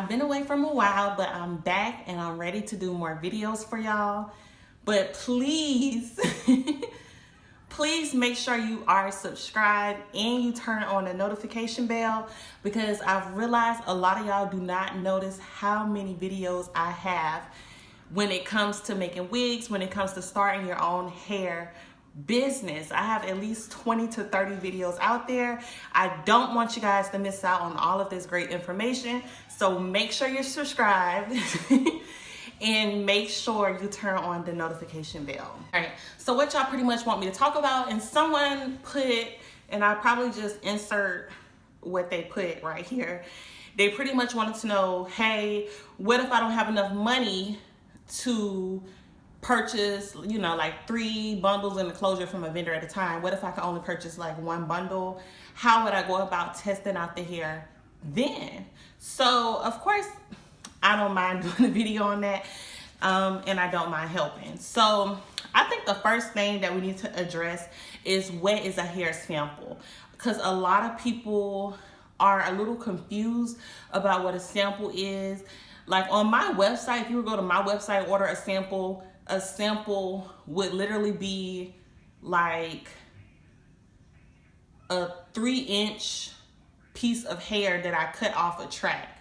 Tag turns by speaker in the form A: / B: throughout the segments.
A: been away from a while, but I'm back and I'm ready to do more videos for y'all. But please, please make sure you are subscribed and you turn on the notification bell, because I've realized a lot of y'all do not notice how many videos I have when it comes to making wigs, when it comes to starting your own hair business. I have at least 20 to 30 videos out there. I don't want you guys to miss out on all of this great information. So make sure you're subscribed and make sure you turn on the notification bell. All right, so what y'all pretty much want me to talk about, and someone put, and I'll probably just insert what they put right here. They pretty much wanted to know, hey, what if I don't have enough money to purchase, you know, like 3 bundles in the closure from a vendor at a time? What if I could only purchase like 1 bundle? How would I go about testing out the hair then? So of course, I don't mind doing a video on that, and I don't mind helping. So I think the first thing that we need to address is, what is a hair sample? Because a lot of people are a little confused about what a sample is. Like on my website, if you would go to my website, order a sample would literally be like a 3-inch piece of hair that I cut off a track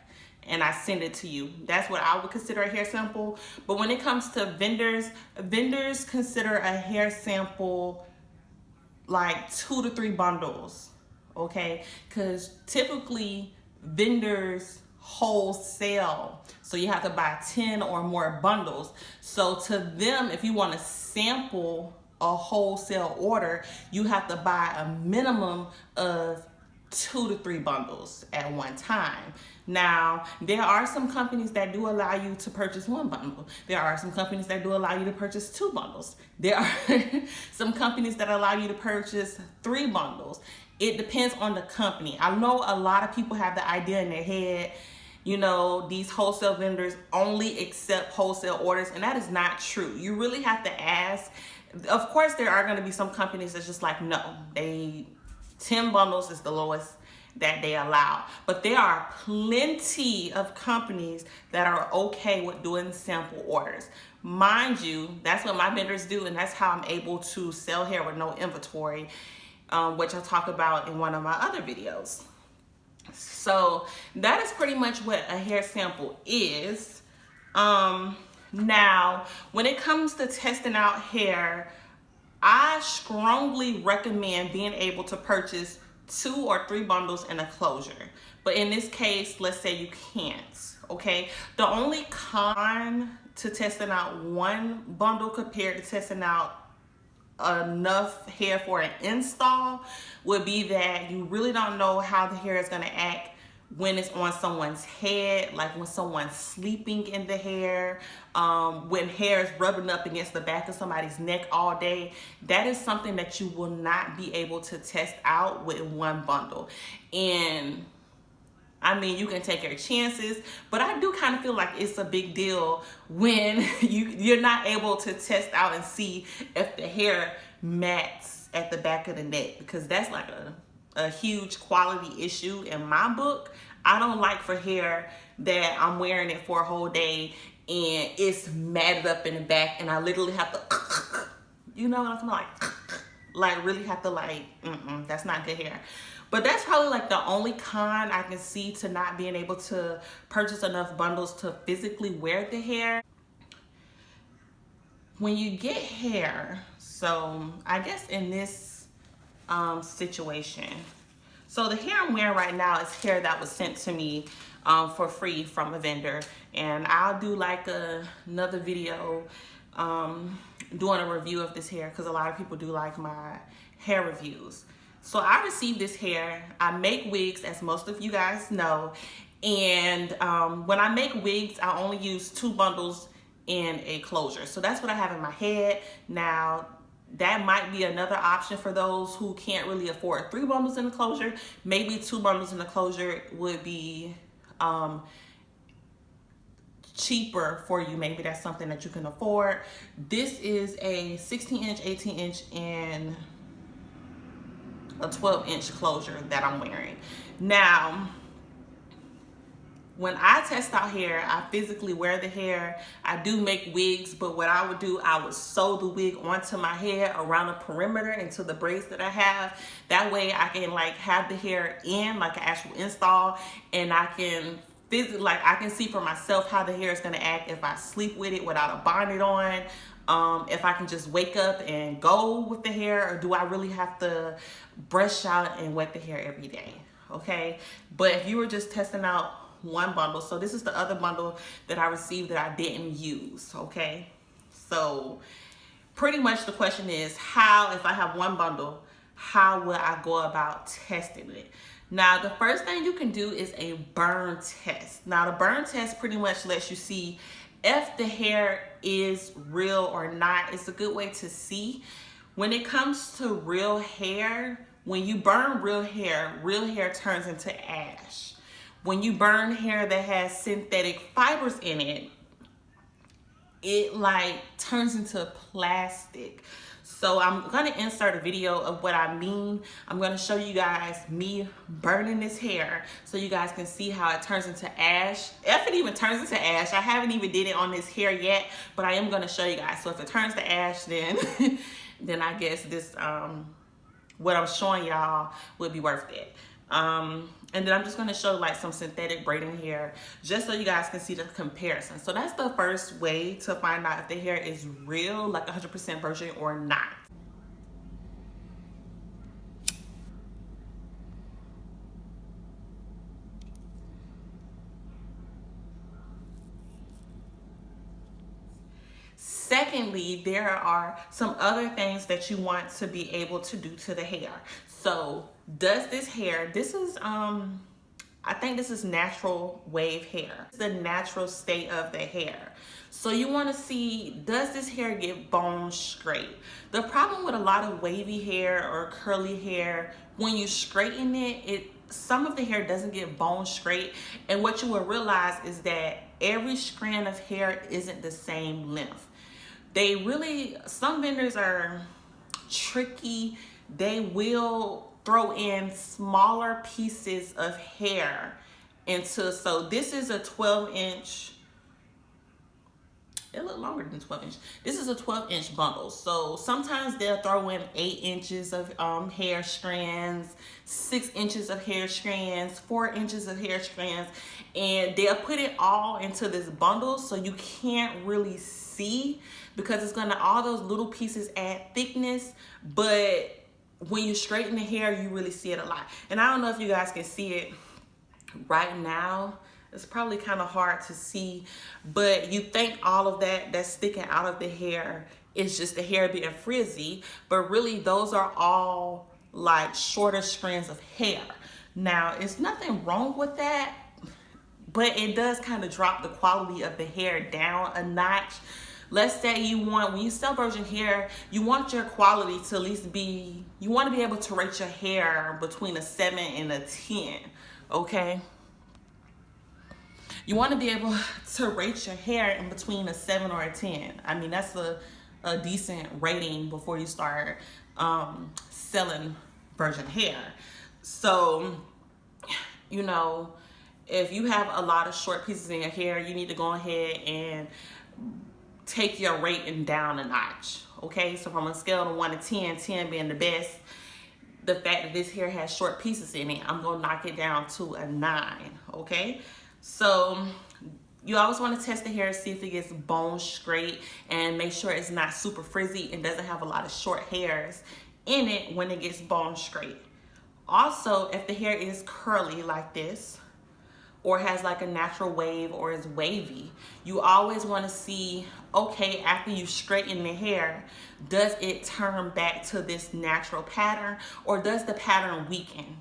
A: and I send it to you. That's what I would consider a hair sample. But when it comes to vendors consider a hair sample like 2 to 3 bundles, okay? Because typically vendors wholesale, so you have to buy 10 or more bundles. So to them, if you want to sample a wholesale order, you have to buy a minimum of 2 to 3 bundles at one time. Now, there are some companies that do allow you to purchase 1 bundle. There are some companies that do allow you to purchase 2 bundles. There are some companies that allow you to purchase 3 bundles. It depends on the company. I know a lot of people have the idea in their head, you know, these wholesale vendors only accept wholesale orders, and that is not true. You really have to ask. Of course, there are going to be some companies that's just like, no, 10 bundles is the lowest that they allow. But there are plenty of companies that are okay with doing sample orders. Mind you, that's what my vendors do, and that's how I'm able to sell hair with no inventory, which I'll talk about in one of my other videos. So that is pretty much what a hair sample is. Now, when it comes to testing out hair, I strongly recommend being able to purchase 2 or 3 bundles in a closure. But in this case, let's say you can't, okay? The only con to testing out 1 bundle compared to testing out enough hair for an install would be that you really don't know how the hair is going to act when it's on someone's head, like when someone's sleeping in the hair, when hair is rubbing up against the back of somebody's neck all day. That is something that you will not be able to test out with 1 bundle. And I mean, you can take your chances, but I do kind of feel like it's a big deal when you're not able to test out and see if the hair mats at the back of the neck, because that's like a huge quality issue in my book. I don't like for hair that I'm wearing it for a whole day and it's matted up in the back and I literally have to, you know what I'm like really have to that's not good hair. But that's probably like the only con I can see to not being able to purchase enough bundles to physically wear the hair. When you get hair, so I guess in this situation, so the hair I'm wearing right now is hair that was sent to me for free from a vendor, and I'll do like another video doing a review of this hair, because a lot of people do like my hair reviews. So I received this hair. I make wigs, as most of you guys know, and when I make wigs, I only use 2 bundles in a closure. So that's what I have in my head. Now, that might be another option for those who can't really afford 3 bundles in the closure. Maybe 2 bundles in the closure would be cheaper for you. Maybe that's something that you can afford. This is a 16-inch, 18-inch, and a 12-inch closure that I'm wearing. Now, when I test out hair, I physically wear the hair. I do make wigs, but what I would do, I would sew the wig onto my head around the perimeter into the braids that I have. That way I can like have the hair in like an actual install, and I can physically, like I can see for myself how the hair is gonna act if I sleep with it without a bonnet on. If I can just wake up and go with the hair, or do I really have to brush out and wet the hair every day? Okay, but if you were just testing out one bundle, so this is the other bundle that I received that I didn't use. Okay, so pretty much the question is, how, if I have one bundle, how will I go about testing it? Now, the first thing you can do is a burn test. Now, the burn test pretty much lets you see if the hair is real or not. It's a good way to see. When it comes to real hair, when you burn real hair turns into ash. When you burn hair that has synthetic fibers in it, it like turns into plastic. So I'm gonna insert a video of what I mean. I'm gonna show you guys me burning this hair so you guys can see how it turns into ash. If it even turns into ash, I haven't even did it on this hair yet, but I am gonna show you guys. So if it turns to ash, then then I guess this what I'm showing y'all would be worth it. And then I'm just going to show like some synthetic braiding hair just so you guys can see the comparison. So that's the first way to find out if the hair is real, like 100% virgin or not. Secondly, there are some other things that you want to be able to do to the hair. So does this hair, this is I think this is natural wave hair. It's the natural state of the hair. So you want to see, does this hair get bone straight? The problem with a lot of wavy hair or curly hair, when you straighten it, some of the hair doesn't get bone straight. And what you will realize is that every strand of hair isn't the same length. They really, some vendors are tricky. They will throw in smaller pieces of hair into, so this is a 12-inch, it looked longer than 12 inch. This is a 12-inch bundle. So sometimes they'll throw in 8 inches of hair strands, 6 inches of hair strands, 4 inches of hair strands, and they'll put it all into this bundle so you can't really see, because it's gonna, all those little pieces add thickness, but when you straighten the hair, you really see it a lot. And I don't know if you guys can see it right now. It's probably kind of hard to see, but you think all of that that's sticking out of the hair is just the hair being frizzy, but really those are all like shorter strands of hair. Now, it's nothing wrong with that, but it does kind of drop the quality of the hair down a notch. Let's say you want, when you sell virgin hair, you want your quality to at least be, you want to be able to rate your hair between a 7 and a 10, okay? You want to be able to rate your hair in between a 7 or a 10. I mean, that's a decent rating before you start selling virgin hair. So, you know, if you have a lot of short pieces in your hair, you need to go ahead and take your rating down a notch, okay? So from a scale of 1 to 10, 10 being the best, the fact that this hair has short pieces in it, I'm gonna knock it down to a 9, okay? So you always want to test the hair to see if it gets bone straight, and make sure it's not super frizzy and doesn't have a lot of short hairs in it when it gets bone straight. Also, if the hair is curly like this, or has like a natural wave, or is wavy, you always want to see, okay, after you straighten the hair, does it turn back to this natural pattern, or does the pattern weaken?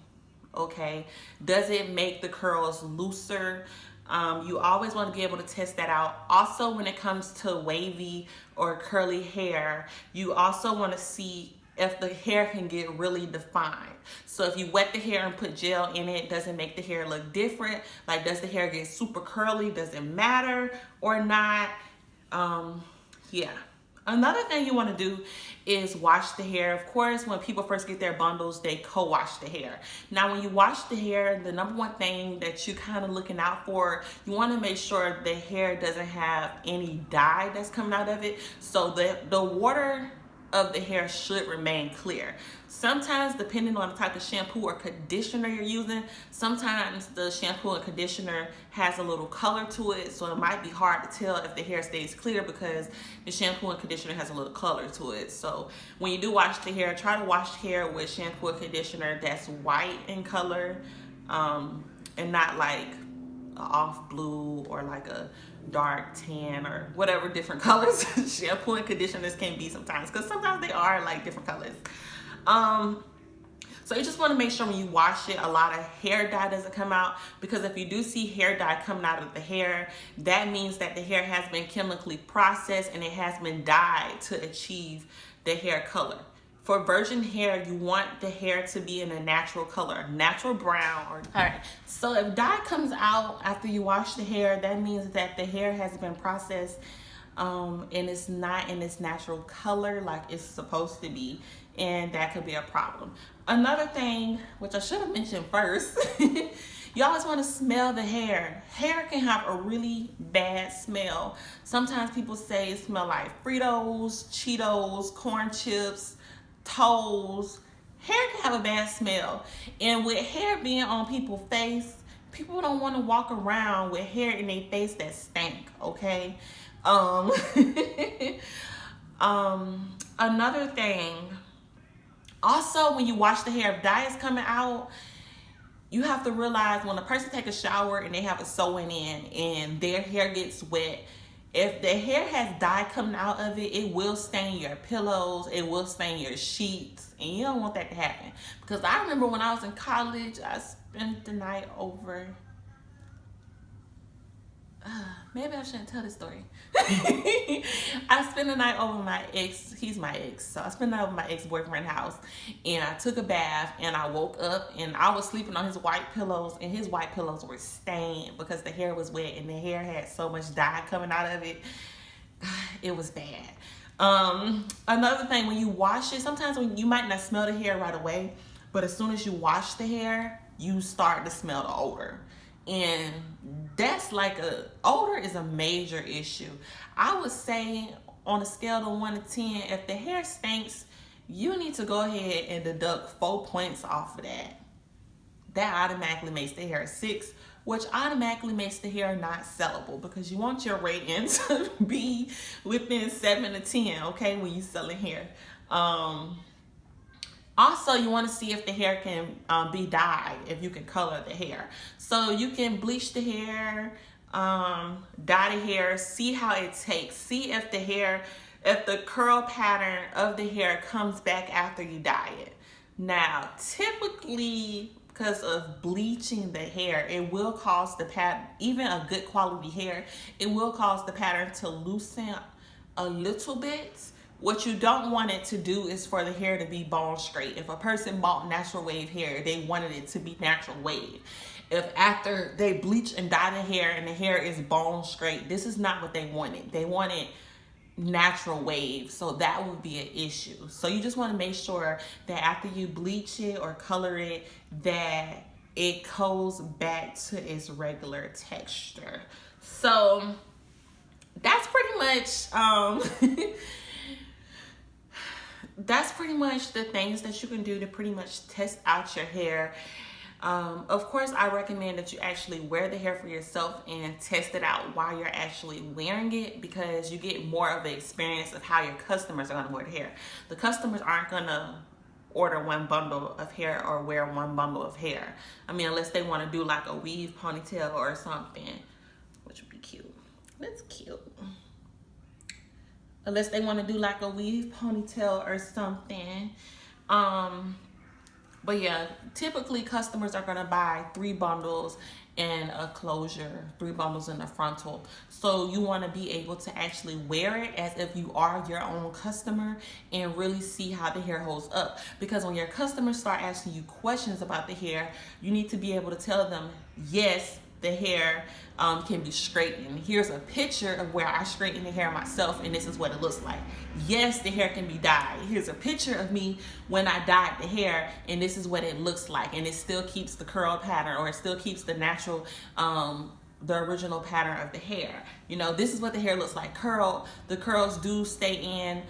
A: Okay, does it make the curls looser? You always want to be able to test that out. Also, when it comes to wavy or curly hair, you also want to see if the hair can get really defined. So if you wet the hair and put gel in it, does it make the hair look different? Like, does the hair get super curly? Does it matter or not? Yeah. Another thing you want to do is wash the hair. Of course, when people first get their bundles, they co-wash the hair. Now, when you wash the hair, the number one thing that you're kind of looking out for, you want to make sure the hair doesn't have any dye that's coming out of it. So the water of the hair should remain clear. Sometimes, depending on the type of shampoo or conditioner you're using, sometimes the shampoo and conditioner has a little color to it, so it might be hard to tell if the hair stays clear because the shampoo and conditioner has a little color to it. So when you do wash the hair, try to wash hair with shampoo and conditioner that's white in color, and not like a off blue or like a dark tan or whatever different colors shampoo and conditioners can be sometimes, because sometimes they are like different colors. So you just want to make sure when you wash it, a lot of hair dye doesn't come out, because if you do see hair dye coming out of the hair, that means that the hair has been chemically processed and it has been dyed to achieve the hair color. For virgin hair, you want the hair to be in a natural color, natural brown. All right, so if dye comes out after you wash the hair, that means that the hair has been processed and it's not in its natural color like it's supposed to be, and that could be a problem. Another thing, which I should have mentioned first, you always want to smell the hair. Hair can have a really bad smell. Sometimes people say it smells like Fritos, Cheetos, corn chips, toes. Hair can have a bad smell, and with hair being on people's face, people don't want to walk around with hair in their face that stank. Okay. Another thing, also when you wash the hair, if dye is coming out, you have to realize when a person takes a shower and they have a sew-in and their hair gets wet, if the hair has dye coming out of it, it will stain your pillows, it will stain your sheets, and you don't want that to happen. Because I remember when I was in college, I spent the night over, maybe I shouldn't tell this story. I spent the night over my ex, he's my ex, so I spent the night over my ex-boyfriend's house, and I took a bath, and I woke up, and I was sleeping on his white pillows, and his white pillows were stained because the hair was wet, and the hair had so much dye coming out of it. It was bad. Another thing, when you wash it, sometimes when you might not smell the hair right away, but as soon as you wash the hair, you start to smell the odor. And that's like odor is a major issue. I would say on a scale of 1 to 10, if the hair stinks, you need to go ahead and deduct 4 points off of that. That automatically makes the hair 6, which automatically makes the hair not sellable, because you want your rating to be within 7 to 10, okay, when you're selling hair. Also, you want to see if the hair can be dyed, if you can color the hair. So you can bleach the hair, dye the hair, see how it takes. See if the curl pattern of the hair comes back after you dye it. Now, typically, because of bleaching the hair, it will cause the pattern, even a good quality hair, it will cause the pattern to loosen a little bit. What you don't want it to do is for the hair to be bone straight. If a person bought natural wave hair, they wanted it to be natural wave. If after they bleach and dye the hair and the hair is bone straight, this is not what they wanted. They wanted natural wave, so that would be an issue. So you just want to make sure that after you bleach it or color it, that it goes back to its regular texture. So that's pretty much that's pretty much the things that you can do to pretty much test out your hair. Of course, I recommend that you actually wear the hair for yourself and test it out while you're actually wearing it, because you get more of the experience of how your customers are going to wear the hair. The customers aren't going to order one bundle of hair or wear one bundle of hair. I mean, unless they want to do like a weave ponytail or something, which would be cute. That's cute. Unless they want to do like a weave ponytail or something. But yeah, typically customers are going to buy 3 bundles and a closure, 3 bundles in the frontal. So you want to be able to actually wear it as if you are your own customer and really see how the hair holds up. Because when your customers start asking you questions about the hair, you need to be able to tell them, yes, the hair can be straightened. Here's a picture of where I straighten the hair myself, and this is what it looks like. Yes, the hair can be dyed. Here's a picture of me when I dyed the hair, and this is what it looks like. And it still keeps the curl pattern, or it still keeps the natural, the original pattern of the hair. You know, this is what the hair looks like curled. The curls do stay in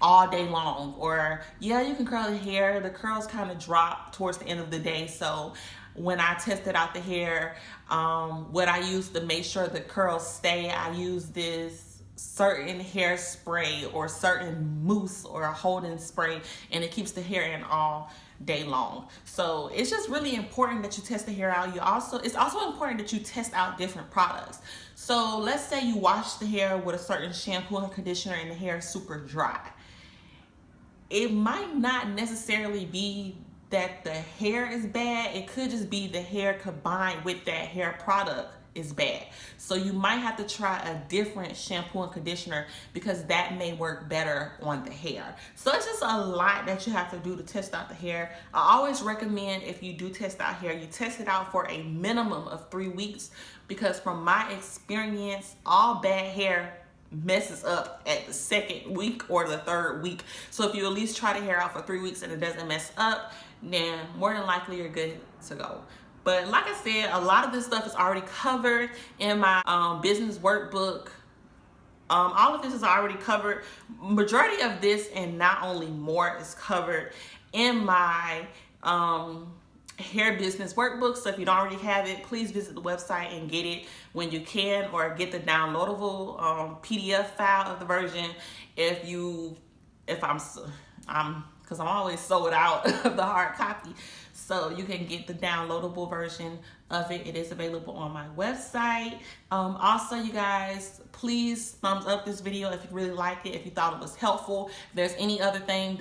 A: all day long, or yeah, you can curl the hair. The curls kind of drop towards the end of the day. So when I tested out the hair, what I use to make sure the curls stay, I use this certain hairspray or certain mousse or a holding spray, and it keeps the hair in all day long. So it's just really important that you test the hair out. It's also important that you test out different products. So let's say you wash the hair with a certain shampoo and conditioner and the hair is super dry. It might not necessarily be that the hair is bad. It could just be the hair combined with that hair product is bad. So you might have to try a different shampoo and conditioner, because that may work better on the hair. So it's just a lot that you have to do to test out the hair. I always recommend, if you do test out hair, you test it out for a minimum of 3 weeks, because from my experience, all bad hair messes up at the 2nd week or the 3rd week. So if you at least try the hair out for 3 weeks and it doesn't mess up, then more than likely you're good to go. But like I said, a lot of this stuff is already covered in my business workbook. All of this is already covered. Majority of this and not only more is covered in my hair business workbook. So if you don't already have it, please visit the website and get it when you can, or get the downloadable PDF file of the version because I'm always sold out of the hard copy. So you can get the downloadable version of it. It is available on my website. Also, you guys, please thumbs up this video if you really liked it, if you thought it was helpful. If there's anything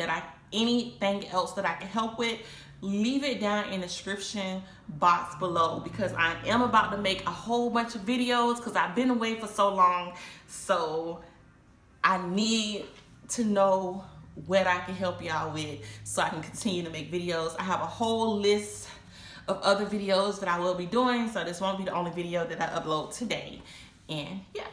A: else that I can help with, leave it down in the description box below, because I am about to make a whole bunch of videos because I've been away for so long. So I need to know what I can help y'all with so I can continue to make videos. I have a whole list of other videos that I will be doing, so this won't be the only video that I upload today. And yeah.